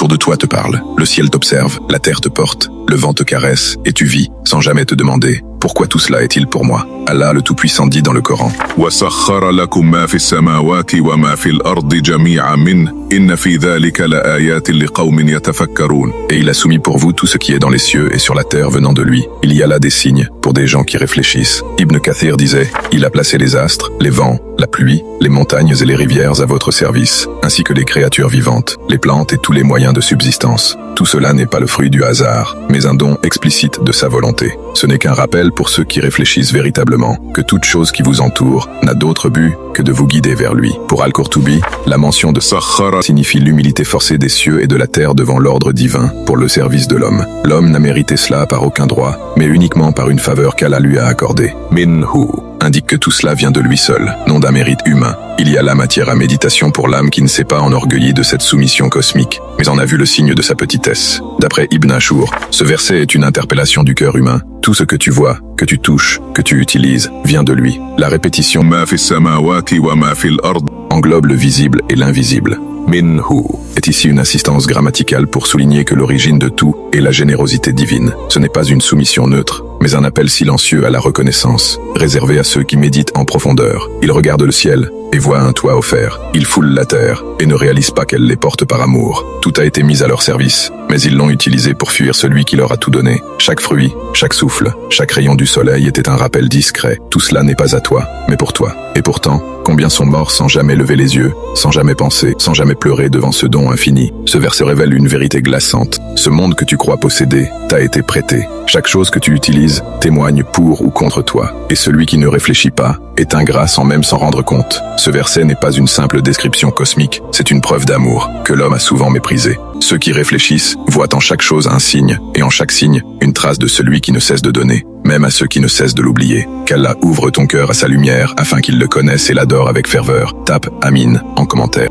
autour de toi te parle, le ciel t'observe, la terre te porte, le vent te caresse, et tu vis, sans jamais te demander « Pourquoi tout cela est-il pour moi ?» Allah le Tout-Puissant dit dans le Coran وَسَخَّرَ لَكُم مَا فِي السَّمَاوَاتِ وَمَا فِي الْأَرْضِ جَمِيعًا مِّنْهُ إِنَّ فِي ذَلِكَ لَآيَاتٍ لِقَوْمٍ يَتَفَكَّرُونَ. Et il a soumis pour vous tout ce qui est dans les cieux et sur la terre venant de lui. Il y a là des signes pour des gens qui réfléchissent. Ibn Kathir disait « Il a placé les astres, les vents, la pluie, les montagnes et les rivières à votre service, ainsi que les créatures vivantes, les plantes et tous les moyens de subsistance. Tout cela n'est pas le fruit du hasard, mais un don explicite de sa volonté. Ce n'est qu'un rappel pour ceux qui réfléchissent véritablement que toute chose qui vous entoure n'a d'autre but que de vous guider vers lui. » Pour Al-Qurtubi, la mention de Sakhara signifie l'humilité forcée des cieux et de la terre devant l'ordre divin pour le service de l'homme. L'homme n'a mérité cela par aucun droit, mais uniquement par une faveur qu'Allah lui a accordée. Minhu indique que tout cela vient de lui seul, non d'un mérite humain. Il y a là matière à méditation pour l'âme qui ne s'est pas enorgueillie de cette soumission cosmique, mais en a vu le signe de sa petitesse. D'après Ibn Ashur, ce verset est une interpellation du cœur humain. Tout ce que tu vois, que tu touches, que tu utilises, vient de lui. La répétition مَا فِي السَّمَاوَاتِ وَمَا فِي الْأَرْضِ englobe le visible et l'invisible. Minhu est ici une assistance grammaticale pour souligner que l'origine de tout est la générosité divine. Ce n'est pas une soumission neutre, mais un appel silencieux à la reconnaissance, réservé à ceux qui méditent en profondeur. Ils regardent le ciel et voient un toit offert. Ils foulent la terre et ne réalisent pas qu'elle les porte par amour. Tout a été mis à leur service, mais ils l'ont utilisé pour fuir celui qui leur a tout donné. Chaque fruit, chaque souffle, chaque rayon du soleil était un rappel discret. Tout cela n'est pas à toi, mais pour toi. Et pourtant, combien sont morts sans jamais lever les yeux, sans jamais penser, sans jamais pleurer devant ce don infini. Ce verset révèle une vérité glaçante. Ce monde que tu crois posséder t'a été prêté. Chaque chose que tu utilises témoigne pour ou contre toi. Et celui qui ne réfléchit pas est ingrat sans même s'en rendre compte. Ce verset n'est pas une simple description cosmique, c'est une preuve d'amour que l'homme a souvent méprisée. Ceux qui réfléchissent voient en chaque chose un signe, et en chaque signe, une trace de celui qui ne cesse de donner, même à ceux qui ne cessent de l'oublier. Qu'Allah ouvre ton cœur à sa lumière afin qu'ils le connaissent et l'adorent avec ferveur. Tape Amin en commentaire.